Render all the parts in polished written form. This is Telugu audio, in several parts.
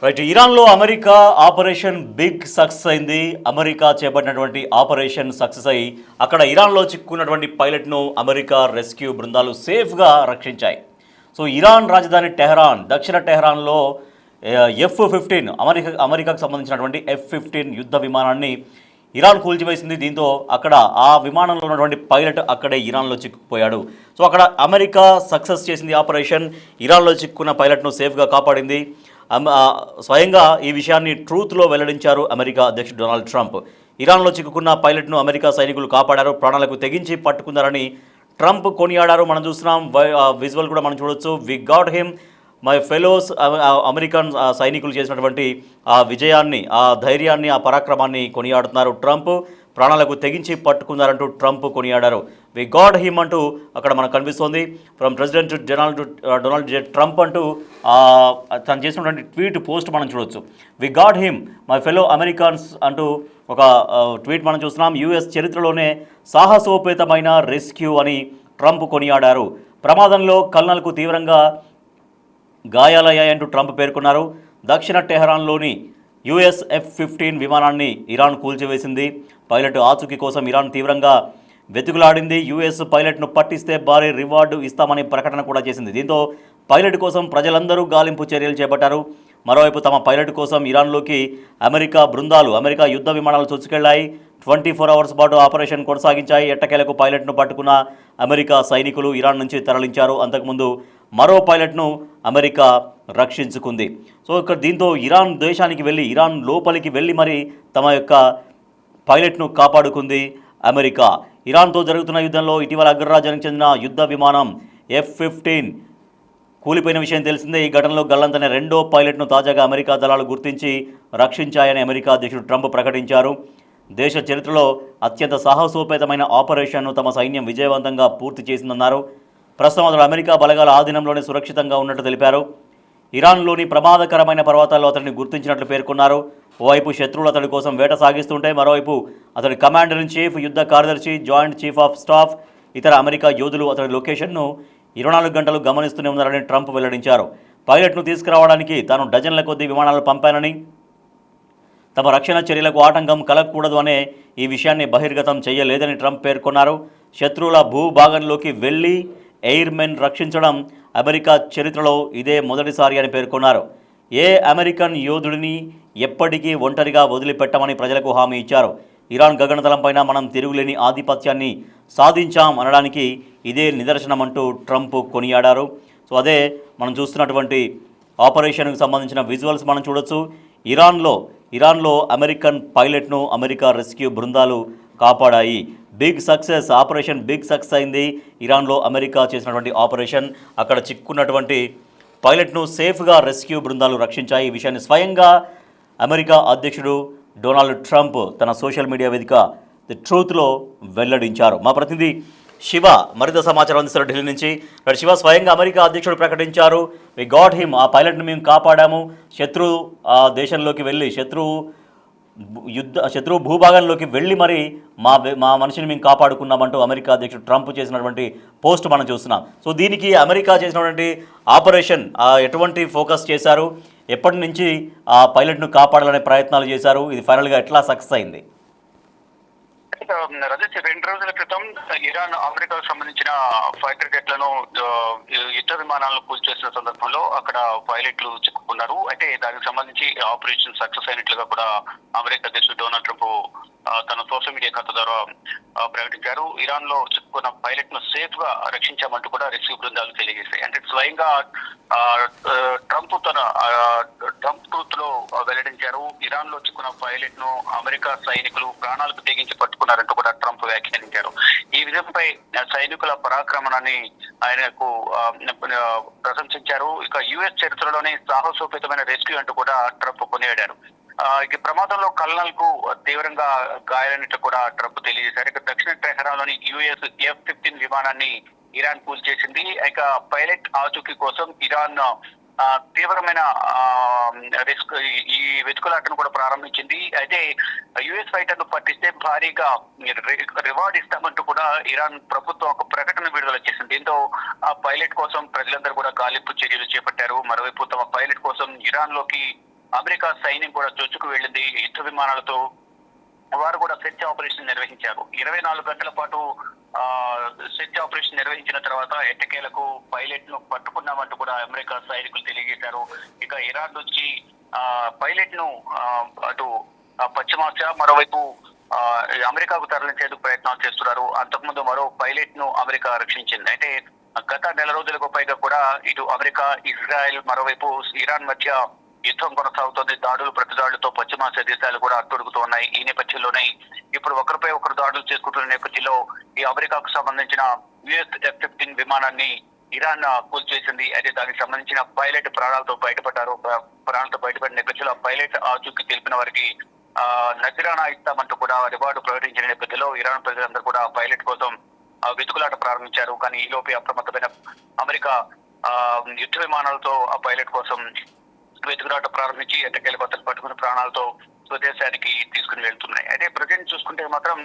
రైట్. ఇరాన్లో అమెరికా ఆపరేషన్ బిగ్ సక్సెస్ అయింది. అమెరికా చేపట్టినటువంటి ఆపరేషన్ సక్సెస్ అయ్యి అక్కడ ఇరాన్లో చిక్కున్నటువంటి పైలట్ను అమెరికా రెస్క్యూ బృందాలు సేఫ్గా రక్షించాయి. సో ఇరాన్ రాజధాని టెహరాన్, దక్షిణ టెహరాన్లో F-15 అమెరికాకు సంబంధించినటువంటి F-15 యుద్ధ విమానాన్ని ఇరాన్ కూల్చివేసింది. దీంతో అక్కడ ఆ విమానంలో ఉన్నటువంటి పైలట్ అక్కడే ఇరాన్లో చిక్కుపోయాడు. సో అక్కడ అమెరికా సక్సెస్ చేసింది ఆపరేషన్. ఇరాన్లో చిక్కున్న పైలట్ను సేఫ్గా కాపాడింది. స్వయంగా ఈ విషయాన్ని ట్రూత్లో వెల్లడించారు అమెరికా అధ్యక్షుడు డొనాల్డ్ ట్రంప్. ఇరాన్లో చిక్కుకున్న పైలట్ను అమెరికా సైనికులు కాపాడారు, ప్రాణాలకు తెగించి పట్టుకున్నారని ట్రంప్ కొనియాడారు. మనం చూస్తున్నాం, విజువల్ కూడా మనం చూడొచ్చు. We got him, my fellows. American సైనికులు చేసినటువంటి ఆ విజయాన్ని, ఆ ధైర్యాన్ని, ఆ పరాక్రమాన్ని కొనియాడుతున్నారు ట్రంప్. ప్రాణాలకు తెగించి పట్టుకున్నారంటూ ట్రంప్ కొనియాడారు. వి గాడ్ హిమ్ అంటూ అక్కడ మనకు కనిపిస్తోంది. From president Donald J Trump అంటూ తను చేసినటువంటి ట్వీట్ పోస్ట్ మనం చూడొచ్చు. We got him, my fellow Americans అంటూ ఒక ట్వీట్ మనం చూస్తున్నాం. యుఎస్ చరిత్రలోనే సాహసోపేతమైన రెస్క్యూ అని ట్రంప్ కొనియాడారు. ప్రమాదంలో కల్నల్కు తీవ్రంగా గాయాలయ్యాయంటూ ట్రంప్ పేర్కొన్నారు. దక్షిణ టెహరాన్లోని యుఎస్ F-15 విమానాన్ని ఇరాన్ కూల్చివేసింది. పైలట్ ఆచూకీ కోసం ఇరాన్ తీవ్రంగా వెతుకులాడింది. యుఎస్ పైలట్ను పట్టిస్తే భారీ రివార్డు ఇస్తామని ప్రకటన కూడా చేసింది. దీంతో పైలట్ కోసం ప్రజలందరూ గాలింపు చర్యలు చేపట్టారు. మరోవైపు తమ పైలట్ కోసం ఇరాన్లోకి అమెరికా యుద్ధ విమానాలు చొచ్చుకెళ్లాయి. 24 అవర్స్ పాటు ఆపరేషన్ కొనసాగించాయి. ఎట్టకేలకు పైలట్ను పట్టుకున్న అమెరికా సైనికులు ఇరాన్ నుంచి తరలించారు. అంతకుముందు మరో పైలట్ను అమెరికా రక్షించుకుంది. సో ఇక్కడ దీంతో ఇరాన్ దేశానికి వెళ్ళి, ఇరాన్ లోపలికి వెళ్ళి మరి తమ యొక్క పైలట్ను కాపాడుకుంది అమెరికా. ఇరాన్తో జరుగుతున్న యుద్ధంలో ఇటీవల అగ్రరాజ్యానికి చెందిన యుద్ధ విమానం F-15 కూలిపోయిన విషయం తెలిసిందే. ఈ ఘటనలో గల్లంతైన రెండో పైలట్ను తాజాగా అమెరికా దళాలు గుర్తించి రక్షించాయని అమెరికా అధ్యక్షుడు ట్రంప్ ప్రకటించారు. దేశ చరిత్రలో అత్యంత సాహసోపేతమైన ఆపరేషన్ను తమ సైన్యం విజయవంతంగా పూర్తి చేసిందన్నారు. ప్రస్తుతం అతడు అమెరికా బలగాల ఆధీనంలోనే సురక్షితంగా ఉన్నట్టు తెలిపారు. ఇరాన్లోని ప్రమాదకరమైన పర్వతాల్లో అతడిని గుర్తించినట్లు పేర్కొన్నారు. ఓవైపు శత్రువులు అతడి కోసం వేట సాగిస్తుంటే, మరోవైపు అతడి కమాండర్ ఇన్ చీఫ్, యుద్ధ కార్యదర్శి, జాయింట్ చీఫ్ ఆఫ్ స్టాఫ్, ఇతర అమెరికా యోధులు అతడి లొకేషన్ను 24 గంటలు గమనిస్తూనే ఉన్నారని ట్రంప్ వెల్లడించారు. పైలట్ను తీసుకురావడానికి తాను డజన్ల కొద్దీ విమానాలు పంపానని, తమ రక్షణ చర్యలకు ఆటంకం కలగకూడదు అనే ఈ విషయాన్ని బహిర్గతం చేయలేదని ట్రంప్ పేర్కొన్నారు. శత్రువుల భూభాగంలోకి వెళ్ళి ఎయిర్మెన్ రక్షించడం అమెరికా చరిత్రలో ఇదే మొదటిసారి అని పేర్కొన్నారు. ఏ అమెరికన్ యోధుడిని ఎప్పటికీ ఒంటరిగా వదిలిపెట్టమని ప్రజలకు హామీ ఇచ్చారు. ఇరాన్ గగనతలంపైన మనం తిరుగులేని ఆధిపత్యాన్ని సాధించాం అనడానికి ఇదే నిదర్శనమంటూ ట్రంప్ కొనియాడారు. సో అదే మనం చూస్తున్నటువంటి ఆపరేషన్కు సంబంధించిన విజువల్స్ మనం చూడొచ్చు. ఇరాన్లో అమెరికన్ పైలట్ను అమెరికా రెస్క్యూ బృందాలు కాపాడాయి. ఆపరేషన్ బిగ్ సక్సెస్ అయింది. ఇరాన్లో అమెరికా చేసినటువంటి ఆపరేషన్, అక్కడ చిక్కున్నటువంటి పైలట్ను సేఫ్గా రెస్క్యూ బృందాలు రక్షించాయి. ఈ విషయాన్ని స్వయంగా అమెరికా అధ్యక్షుడు డొనాల్డ్ ట్రంప్ తన సోషల్ మీడియా వేదిక ది ట్రూత్లో వెల్లడించారు. మా ప్రతినిధి శివ మరింత సమాచారం అందిస్తారు ఢిల్లీ నుంచి. శివ, స్వయంగా అమెరికా అధ్యక్షుడు ప్రకటించారు, వి గాట్ హిమ్, ఆ పైలట్ను మేము కాపాడాము, దేశంలోకి వెళ్ళి శత్రు భూభాగంలోకి వెళ్ళి మరి మా మనిషిని మేము కాపాడుకున్నామంటూ అమెరికా అధ్యక్షుడు ట్రంప్ చేసినటువంటి పోస్ట్ మనం చూస్తున్నాం. సో దీనికి అమెరికా చేసినటువంటి ఆపరేషన్ ఎటువంటి ఫోకస్ చేశారు, ఎప్పటి నుంచి ఆ పైలట్ను కాపాడాలనే ప్రయత్నాలు చేశారు, ఇది ఫైనల్గా ఎట్లా సక్సెస్ అయింది? రజత్, 2 రోజుల క్రితం ఇరాన్ అమెరికాకు సంబంధించిన ఫైటర్ జెట్లను యుద్ధ విమానాలను కూల్చేసిన సందర్భంలో అక్కడ పైలట్లు చిక్కుకున్నారు. అయితే దానికి సంబంధించి ఆపరేషన్ సక్సెస్ అయినట్లుగా కూడా అమెరికా అధ్యక్షుడు డొనాల్డ్ ట్రంప్ తన సోషల్ మీడియా ఖాతా ద్వారా ప్రకటించారు. ఇరాన్ లో చిక్కుకున్న పైలట్ ను సేఫ్ గా రక్షించామంటూ కూడా రెస్క్యూ బృందాలు తెలియజేశాయి. అంటే స్వయంగా ట్రంప్ ట్రూత్ లో వెల్లడించారు. ఇరాన్ లో చిక్కున్న పైలట్ ను అమెరికా సైనికులు ప్రాణాలకు తెగించి పట్టుకున్నారంటూ కూడా ట్రంప్ వ్యాఖ్యానించారు. ఈ విజయంపై సైనికుల పరాక్రమణాన్ని ఆయనకు ప్రశంసించారు. ఇక యుఎస్ చరిత్రలోనే సాహసోపేతమైన రెస్క్యూ అంటూ కూడా ట్రంప్ కొనియాడారు. ఈ ప్రమాదంలో కల్నల్ కు తీవ్రంగా గాయాలైనట్టు కూడా ట్రంప్ తెలియజేశారు. ఇక దక్షిణ టెహరాన్లోని యుఎస్ F-15 విమానాన్ని ఇరాన్ కూల్చేసింది. ఇక పైలట్ ఆచూకీ కోసం ఇరాన్ తీవ్రమైన రిస్క్ ఈ వెతుకులాటను కూడా ప్రారంభించింది. అయితే యుఎస్ ఫైటర్ ను పట్టిస్తే భారీగా రివార్డ్ ఇస్తామంటూ కూడా ఇరాన్ ప్రభుత్వం ఒక ప్రకటన విడుదల చేసింది. దీంతో ఆ పైలట్ కోసం ప్రజలందరూ కూడా గాలింపు చర్యలు చేపట్టారు. మరోవైపు తమ పైలట్ కోసం ఇరాన్ లోకి అమెరికా సైన్యం కూడా చొచ్చుకు వెళ్ళింది. యుద్ధ విమానాలతో వారు కూడా సెర్చ్ ఆపరేషన్ నిర్వహించారు. 24 గంటల పాటు సెర్చ్ ఆపరేషన్ నిర్వహించిన తర్వాత ఎట్టకేలకు పైలట్ ను పట్టుకున్నామంటూ కూడా అమెరికా సైనికులు తెలియజేశారు. ఇక ఇరాన్ నుంచి పైలట్ ను అటు పశ్చిమాసియా, మరోవైపు అమెరికాకు తరలించేందుకు ప్రయత్నాలు చేస్తున్నారు. అంతకుముందు మరో పైలట్ ను అమెరికా రక్షించింది. అయితే గత నెల రోజులకు పైగా కూడా ఇటు అమెరికా, ఇజ్రాయెల్, మరోవైపు ఇరాన్ మధ్య యుద్ధం కొనసాగుతోంది. దాడులు ప్రతిదాడులతో పశ్చిమాసియా దేశాలు కూడా అట్టుడుగుతూ ఉన్నాయి. ఈ నేపథ్యంలోనే ఇప్పుడు ఒకరిపై ఒకరు దాడులు చేసుకుంటున్న నేపథ్యంలో ఈ అమెరికాకు సంబంధించిన యుఎస్ F-15 విమానాన్ని ఇరాన్ కూల్చేసింది. అయితే దానికి సంబంధించిన పైలట్ ప్రాణాలతో బయటపడిన నేపథ్యంలో పైలట్ ఆచూకీ తెలిపిన వారికి నజరానా ఇస్తామంటూ కూడా రివార్డు ప్రకటించిన నేపథ్యంలో ఇరాన్ ప్రజలందరూ కూడా పైలట్ కోసం వెతుకులాట ప్రారంభించారు. కానీ ఈ లోపే అప్రమత్తమైన అమెరికా యుద్ధ విమానాలతో ఆ పైలట్ కోసం వెతుకులాట ప్రారంభించి ఎట్టకేల బద్దలు పట్టుకుని ప్రాణాలతో స్వదేశానికి తీసుకుని వెళ్తున్నాయి. అయితే ప్రజెంట్ చూసుకుంటే మాత్రం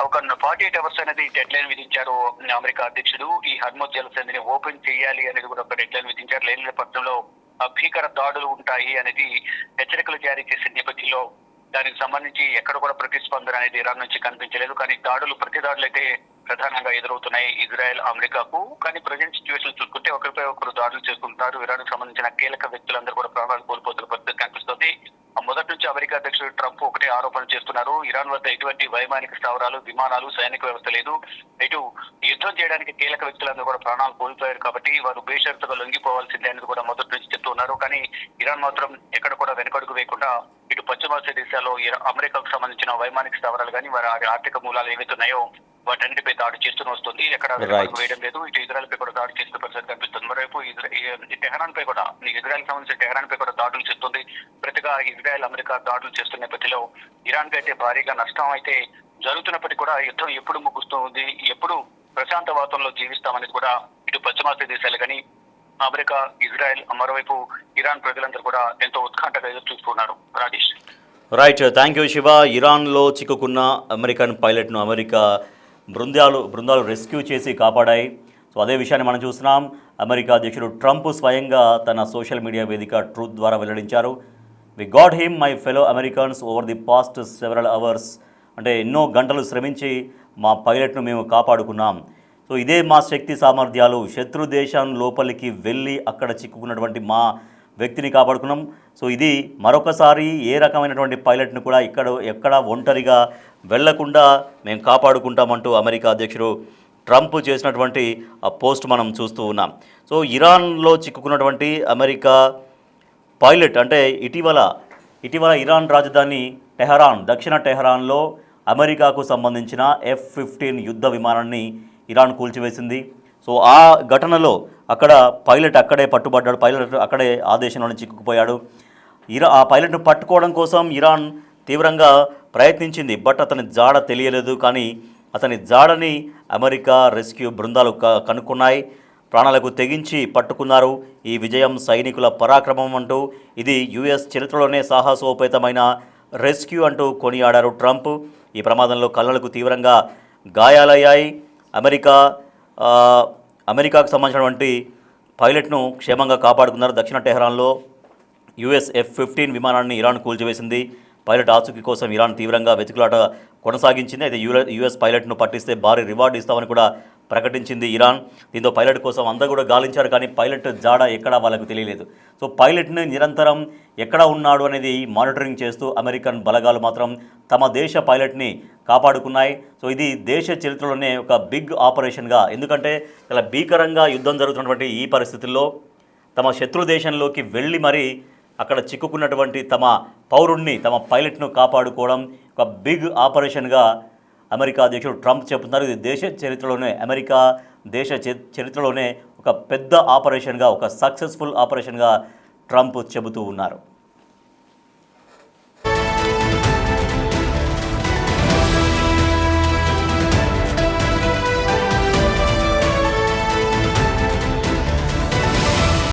ఒక 48 అవర్స్ అనేది డెడ్ లైన్ విధించారు అమెరికా అధ్యక్షుడు. ఈ హర్మోజ్ జలసంధిని ఓపెన్ చేయాలి అనేది కూడా ఒక డెడ్ లైన్ విధించారు. లేని నేపథ్యంలో భీకర దాడులు ఉంటాయి అనేది హెచ్చరికలు జారీ చేసిన నేపథ్యంలో దానికి సంబంధించి ఎక్కడ కూడా ప్రతిస్పందన అనేది ఇరాన్ నుంచి కనిపించలేదు. కానీ ప్రతి దాడులు అయితే ప్రధానంగా ఎదురవుతున్నాయి ఇజ్రాయెల్, అమెరికాకు. కానీ ప్రజెంట్ సిచ్యువేషన్ చూసుకుంటే ఒకరిపై ఒకరు దాడులు చేసుకుంటున్నారు. ఇరాన్ సంబంధించిన కీలక వ్యక్తులందరూ కూడా ప్రాణాలు కోల్పోతున్న పరిస్థితి కనిపిస్తుంది. మొదటి నుంచి అమెరికా అధ్యక్షుడు ట్రంప్ ఒకటే ఆరోపణ చేస్తున్నారు. ఇరాన్ వద్ద ఎటువంటి వైమానిక స్థావరాలు, విమానాలు, సైనిక వ్యవస్థ లేదు. ఇటు యుద్ధం చేయడానికి కీలక వ్యక్తులందరూ కూడా ప్రాణాలు కోల్పోయారు కాబట్టి వారు బేషరతుగా లొంగిపోవాల్సిందే అనేది కూడా మొదటి నుంచి చెప్తున్నారు. కానీ ఇరాన్ మాత్రం ఎక్కడ కూడా వెనకడుగు వేయకుండా ఇటు పశ్చిమాసియా దేశాల్లో అమెరికాకు సంబంధించిన వైమానిక స్థావరాలు కానీ వారి ఆర్థిక మూలాలు ఏవైతున్నాయో వాటన్నిటిపై దాడి చేస్తూనే వస్తుంది. ఎక్కడ వేయడం లేదు. ఇటు ఇజ్రాయెల్ పై కూడా దాడి చేస్తున్న పరిస్థితి కనిపిస్తుంది. మరోవైపు టెహరాన్ పై కూడా ఇజ్రాయెల్ సంబంధించిన టెహరాన్ పై కూడా దాడులు చేస్తుంది. ప్రతిగా ఇజ్రాయెల్, అమెరికా దాడులు చేస్తున్న నేపథ్యంలో ఇరాన్ కి అయితే భారీగా నష్టం అయితే జరుగుతున్నప్పటికీ కూడా యుద్ధం ఎప్పుడు ముగుస్తుంది, ఎప్పుడు ప్రశాంత వాతావరణంలో జీవిస్తామనేది కూడా ఇటు పశ్చిమాసియా దేశాలు కానీ అమెరికా, ఇజ్రాయెల్, మరోవైపు ఇరాన్ ప్రజలందరూ కూడా ఎంతో ఉత్కంఠగా ఎదురు చూస్తున్నారు. Rajesh. Right, thank you Shiva. ఇరాన్లో చిక్కుకున్న అమెరికన్ పైలట్ను అమెరికా బృందాలు రెస్క్యూ చేసి కాపాడాయి. సో అదే విషయాన్ని మనం చూస్తున్నాం. అమెరికా అధ్యక్షుడు ట్రంప్ స్వయంగా తన సోషల్ మీడియా వేదిక ట్రూత్ ద్వారా వెల్లడించారు. We got him my fellow Americans over the past several hours. అంటే ఎన్నో గంటలు శ్రమించి మా పైలట్ను మేము కాపాడుకున్నాం. సో ఇదే మా శక్తి సామర్థ్యాలు. శత్రు దేశం లోపలికి వెళ్ళి అక్కడ చిక్కుకున్నటువంటి మా వ్యక్తిని కాపాడుకున్నాం. సో ఇది మరొకసారి ఏ రకమైనటువంటి పైలట్ను కూడా ఎక్కడ ఒంటరిగా వెళ్లకుండా మేము కాపాడుకుంటామంటూ అమెరికా అధ్యక్షుడు ట్రంప్ చేసినటువంటి ఆ పోస్ట్ మనం చూస్తూ ఉన్నాం. సో ఇరాన్లో చిక్కుకున్నటువంటి అమెరికా పైలట్ అంటే ఇటీవల ఇరాన్ రాజధాని దక్షిణ టెహరాన్లో అమెరికాకు సంబంధించిన F-15 యుద్ధ విమానాన్ని ఇరాన్ కూల్చివేసింది. సో ఆ ఘటనలో అక్కడ పైలట్ అక్కడే పట్టుబడ్డాడు. పైలట్ అక్కడే ఆదేశంలో చిక్కుకుపోయాడు. ఆ పైలట్ను పట్టుకోవడం కోసం ఇరాన్ తీవ్రంగా ప్రయత్నించింది. బట్ అతని జాడ తెలియలేదు. కానీ అతని జాడని అమెరికా రెస్క్యూ బృందాలు కనుక్కున్నాయి. ప్రాణాలకు తెగించి పట్టుకున్నారు. ఈ విజయం సైనికుల పరాక్రమం అంటూ ఇది యుఎస్ చరిత్రలోనే సాహసోపేతమైన రెస్క్యూ అంటూ కొనియాడారు ట్రంప్. ఈ ప్రమాదంలో కళ్ళకు తీవ్రంగా గాయాలయ్యాయి. అమెరికాకు సంబంధించినటువంటి పైలట్ను క్షేమంగా కాపాడుకున్నారు. దక్షిణ టెహరాన్లో యుఎస్ F-15 విమానాన్ని ఇరాన్ కూల్చివేసింది. పైలట్ ఆచూకీ కోసం ఇరాన్ తీవ్రంగా వెతుకులాట కొనసాగించింది. అయితే యుఎస్ పైలట్ను పట్టిస్తే భారీ రివార్డు ఇస్తామని కూడా ప్రకటించింది ఇరాన్. దీంతో పైలట్ కోసం అందరూ కూడా గాలించారు. కానీ పైలట్ జాడ ఎక్కడా వాళ్ళకు తెలియలేదు. సో పైలట్ని నిరంతరం ఎక్కడ ఉన్నాడు అనేది మానిటరింగ్ చేస్తూ అమెరికన్ బలగాలు మాత్రం తమ దేశ పైలట్ని కాపాడుకున్నాయి. సో ఇది దేశ చరిత్రలోనే ఒక బిగ్ ఆపరేషన్గా, ఎందుకంటే ఇలా భీకరంగా యుద్ధం జరుగుతున్నటువంటి ఈ పరిస్థితుల్లో తమ శత్రు దేశంలోకి వెళ్ళి మరీ అక్కడ చిక్కుకున్నటువంటి తమ పౌరుణ్ణి, తమ పైలట్ను కాపాడుకోవడం ఒక బిగ్ ఆపరేషన్గా అమెరికా అధ్యక్షుడు ట్రంప్ చెబుతున్నారు. ఇది దేశ చరిత్రలోనే, అమెరికా దేశ చరిత్రలోనే ఒక పెద్ద ఆపరేషన్గా, ఒక సక్సెస్ఫుల్ ఆపరేషన్గా ట్రంప్ చెబుతూ ఉన్నారు.